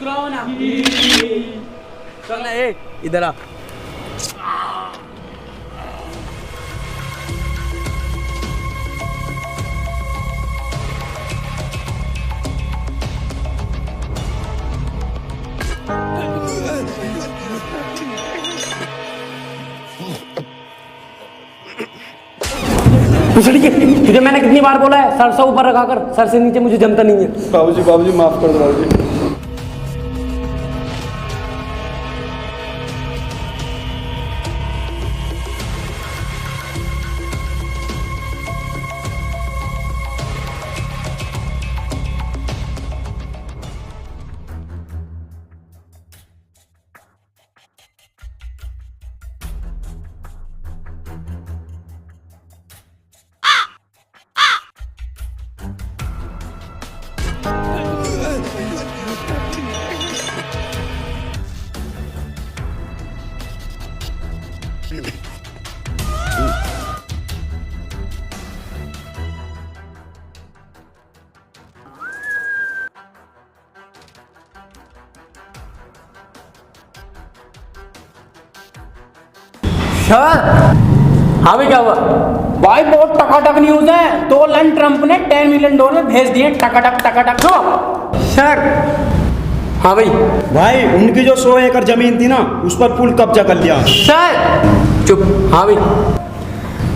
मुस्कुराओ ना। चल ना, ए इधर आ। तुझे मैंने कितनी बार बोला है सर से ऊपर रखा कर, सर से नीचे मुझे जमता नहीं है। बाबूजी माफ कर दो बाबूजी। सर हाँ भाई, क्या हुआ भाई? बहुत टकाटक न्यूज है। डोनाल्ड ट्रंप ने $10 मिलियन भेज दिए टकाटक। सर हाँ भाई उनकी जो 100 एकड़ जमीन थी ना, उस पर फुल कब्जा कर लिया। सर चुप। हाँ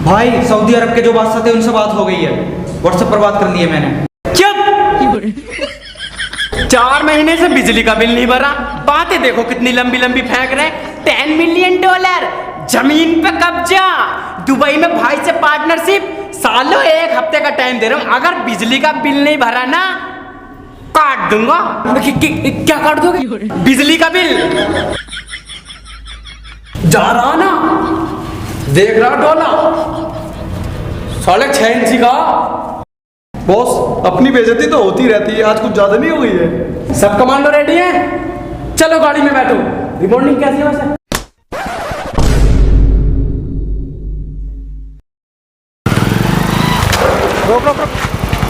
भाई सऊदी अरब के जो बादशाह थे उनसे बात हो गई है, व्हाट्सएप पर बात कर ली है मैंने। चुप। 4 महीने से बिजली का बिल नहीं भरा, बातें देखो कितनी लंबी लंबी फेंक रहे। $10 मिलियन, जमीन पे कब्जा, दुबई में भाई से पार्टनरशिप, सालों 1 हफ्ते का टाइम दे रहा हूं। अगर बिजली का बिल नहीं भरा ना, काट दूंगा। क्या काट दोगे? बिजली का बिल। जा रहा ना, देख रहा डोला 6.5 इंची का। बॉस अपनी बेइज्जती तो होती रहती है, आज कुछ ज्यादा नहीं हो गई है? सब कमांडो रेडी हैं? चलो गाड़ी में बैठो। रिपोर्टिंग कैसी है वैसे? रोक।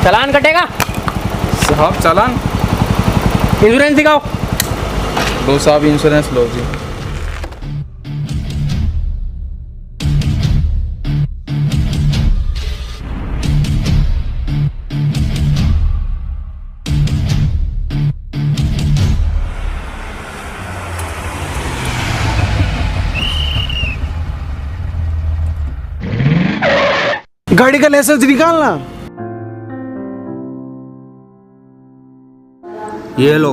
चालान कटेगा साहब? चालान? इंश्योरेंस दिखाओ। लो साहब इंश्योरेंस लो जी। गाड़ी का लाइसेंस निकालना। ये लो।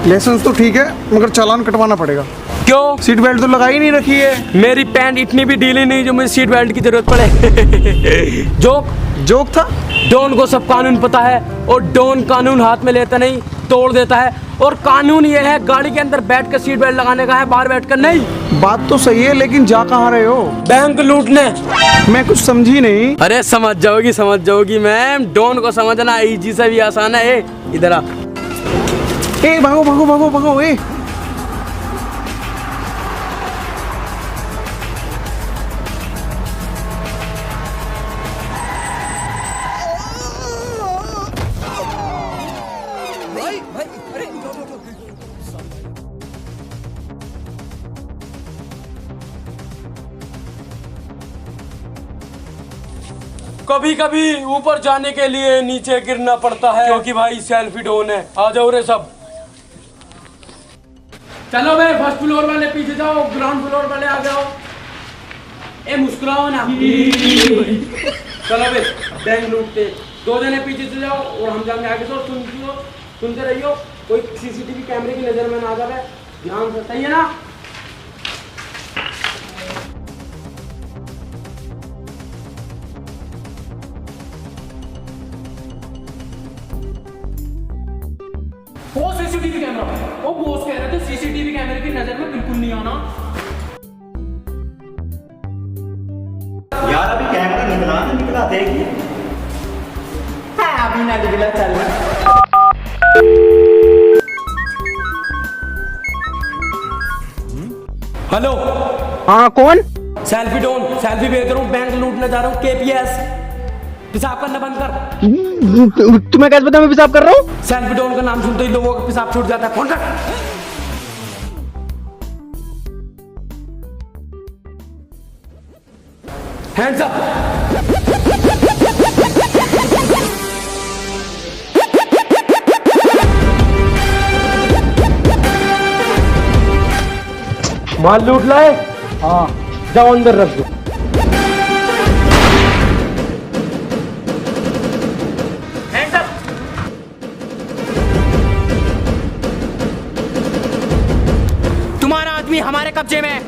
लाइसेंस तो ठीक है, मगर चालान कटवाना पड़ेगा। क्यों? सीट बेल्ट तो लगाई नहीं रखी है। मेरी पैंट इतनी भी ढीली नहीं जो मुझे सीट बेल्ट की जरूरत पड़े। जोक था। डॉन को सब कानून पता है, और डॉन कानून हाथ में लेता नहीं, तोड़ देता है। और कानून ये है, गाड़ी के अंदर बैठ कर सीट बेल्ट लगाने का है, बाहर बैठकर नहीं। बात तो सही है, लेकिन जा कहाँ रहे हो? बैंक लूटने। मैं कुछ समझी नहीं। अरे समझ जाओगी मैम। डॉन को समझना इजी से भी आसान है। इधर आ। ए भागो ए। कभी कभी ऊपर जाने के लिए नीचे गिरना पड़ता है, क्योंकि भाई सेल्फी डोन है। आ जाओ रे सब। चलो भाई, फर्स्ट फ्लोर वाले पीछे जाओ, ग्राउंड फ्लोर वाले आ जाओ। ए मुस्कुराओ ना। चलो भाई, बैंक लूटते। 2 जने पीछे से जाओ और हम जाएंगे आगे से। सुनते रहियो, कोई सीसीटीवी कैमरे की नजर में ना आ जाए। ध्यान से, सही है ना? वो सीसीटीवी कैमरा, वो बॉस कह रहे थे सीसीटीवी कैमरे की नजर में बिल्कुल नहीं आना। यार अभी कैमरा निकला देखिए। अभी ना निकला, चल। हेलो। हाँ कौन? सेल्फी डोन, सेल्फी भेज रहा हूँ, बैंक लूटने जा रहा हूँ, KPS। पेशाब करना बंद कर। तुम्हें कैसे पता मैं पेशाब कर रहा हूँ? सेल्फी डॉन का नाम सुनते ही लोगों का पेशाब छूट जाता है। फोन रख। Hands up. माल लूट लाए? हाँ, जाओ अंदर रख दो। Hands up. तुम्हारा आदमी हमारे कब्जे में है।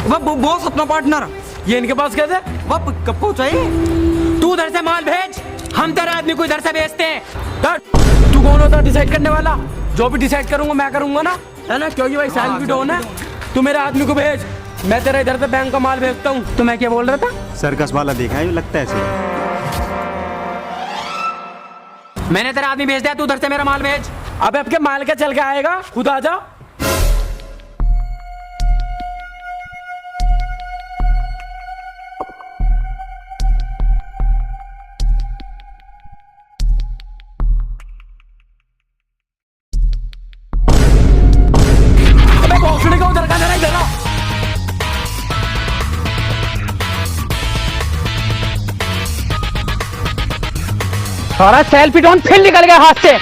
वह बॉस अपना पार्टनर। ये इनके पास कैसे? वह कब पहुंचाई? तू उधर से माल भेज, हम तेरा आदमी को इधर से भेजते हैं। तू कौन होता है डिसाइड करने वाला? जो भी डिसाइड करूंगा मैं करूंगा ना, है ना? क्योंकि भाई सेल्फी डॉन है। तू मेरे आदमी को भेज, मैं तेरा इधर से बैंक का माल भेजता हूँ। तो मैं क्या बोल रहा था? सर्कस वाला देखा है, लगता है ऐसे। मैंने तेरा आदमी भेज दिया, तू उधर से मेरा माल भेज। अब आपके माल का चल के आएगा, खुद आ जा। अबे भोसड़ी को उधर का जरा इधर आ। सारा सेल्फी डॉन फिर निकल गया हाथ से।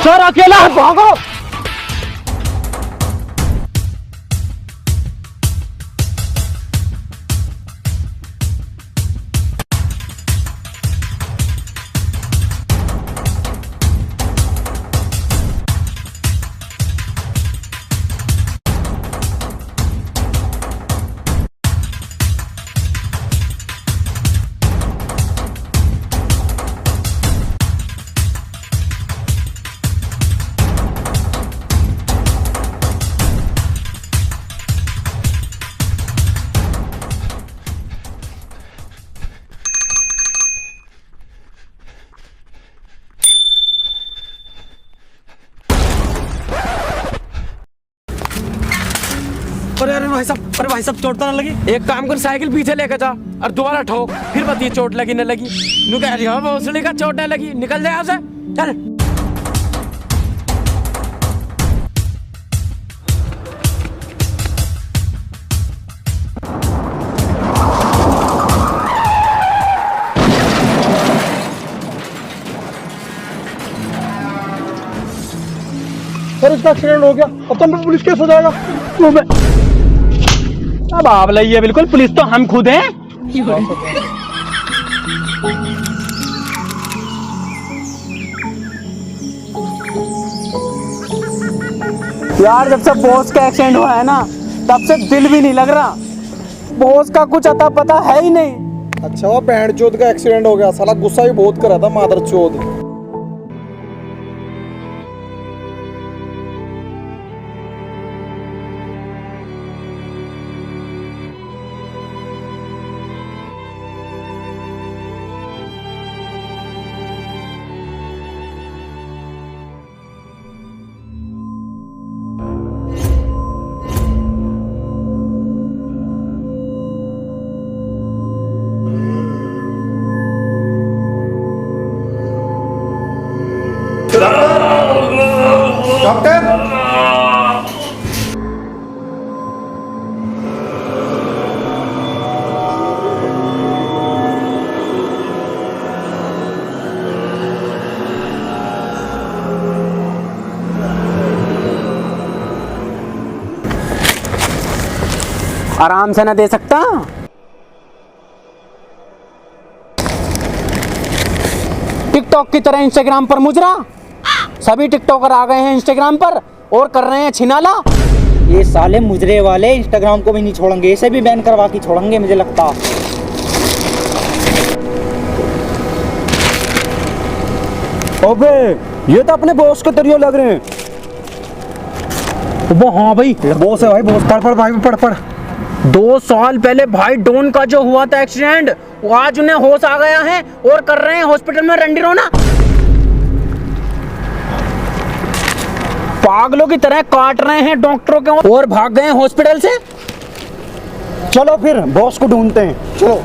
सर अकेला है, भागो। अरे भाई साहब चोट तो ना लगी? एक काम कर, साइकिल पीछे लेकर जा और दोबारा ठोक, फिर बता चोट लगी न लगी। नू कह रही है भोसड़ी का चोट न लगी, निकल जाए यहाँ से, चल। सर इसका एक्सीडेंट हो गया, अब तो पुलिस केस हो जाएगा। अब आप लाइए, बिल्कुल पुलिस तो हम खुद हैं। यार जब से बॉस का एक्सीडेंट हुआ है ना, तब से दिल भी नहीं लग रहा। बॉस का कुछ अता पता है ही नहीं। अच्छा वो बैंड चोद का एक्सीडेंट हो गया, साला गुस्सा भी बहुत कर रहा था मादर चोद। डॉक्टर आराम से ना दे सकता? टिकटॉक की तरह इंस्टाग्राम पर मुजरा। सभी टिकटॉकर आ गए हैं इंस्टाग्राम पर और कर रहे हैं छिनाला। ये साले मुजरे वाले इंस्टाग्राम को भी नहीं छोड़ेंगे, इसे भी बैन करवा के छोड़ेंगे मुझे लगता। अबे ये तो अपने बॉस के तरियो लग रहे हैं। वो हाँ भाई, बॉस है भाई, बॉस। पढ़ पढ़ भाई, पढ़ पढ़। 2 साल पहले भाई डोन का जो हुआ था एक्सीडेंट, वो आज उन्हें होश आ गया है और कर रहे हैं हॉस्पिटल में रंडी रोना। पागलों की तरह काट रहे हैं डॉक्टरों के और भाग गए हैं हॉस्पिटल से। चलो फिर बॉस को ढूंढते हैं, चलो।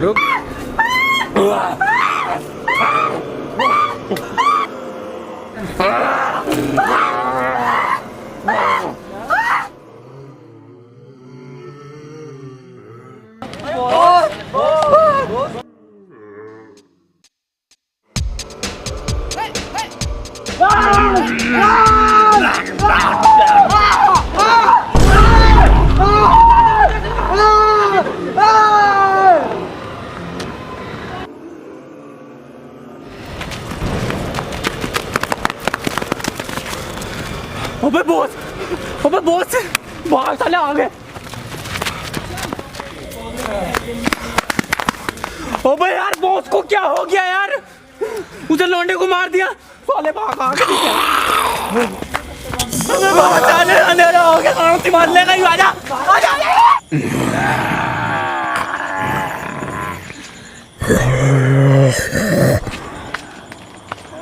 रुक। अबे बॉस, अबे बॉस, भाग साले आ गए। अबे यार बॉस को क्या हो गया यार, उसे लौंडे को मार दिया साले, भाग आ गए। अबे बॉस जाने अंधेरा हो गया, आरती मार लेगा ही, आजा आजा।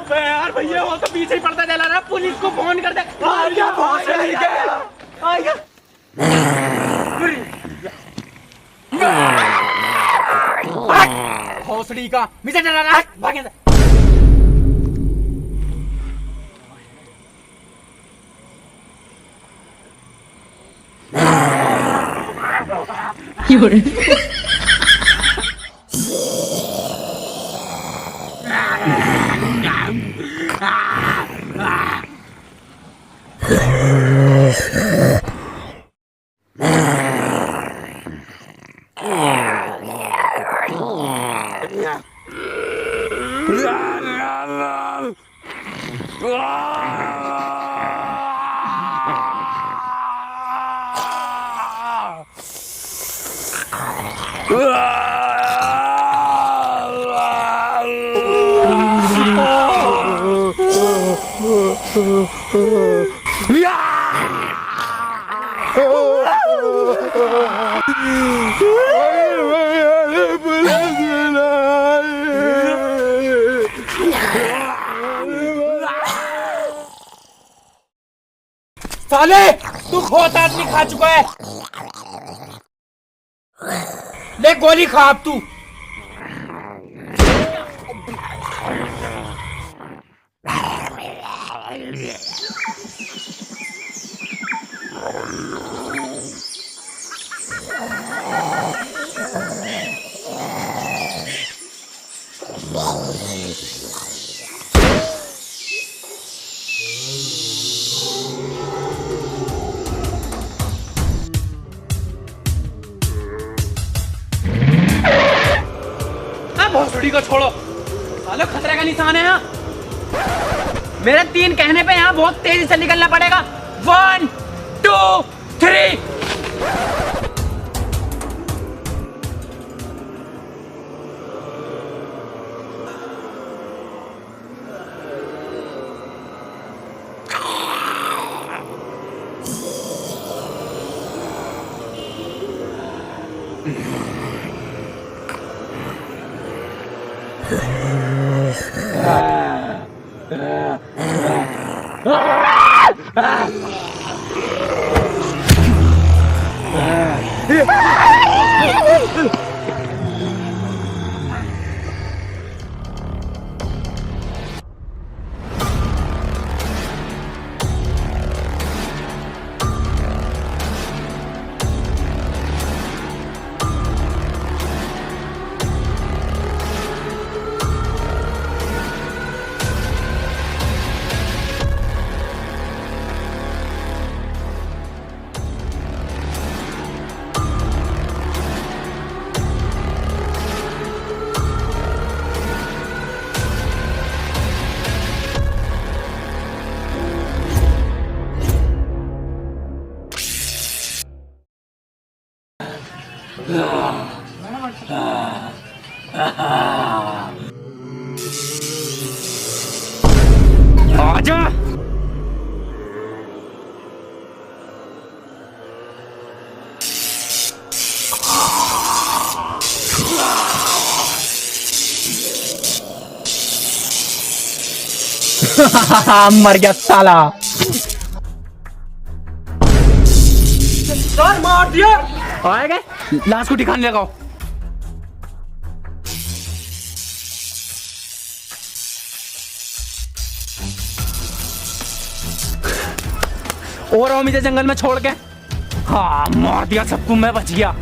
अबे यार भैया वो तो पीछे ही पड़ता चला रहा, पुलिस को फोन कर दे। आ गया बॉस, आ गया। भोसड़ी का मुझे डरा रहा है, भागे। साले तू बहुत आदमी खा चुका है, ले गोली खा अब तू। भोसड़ी को छोड़ो, सालो खतरे का निशान है यहाँ। मेरे 3 कहने पे यहाँ बहुत तेजी से निकलना पड़ेगा। 1 2 3। जा। मर गया साला। सर मार दिया। आए गए, लाश को ठिकाने लगाओ। और आओ मुझे जंगल में छोड़ के। हाँ मार दिया सबको, मैं बच गया।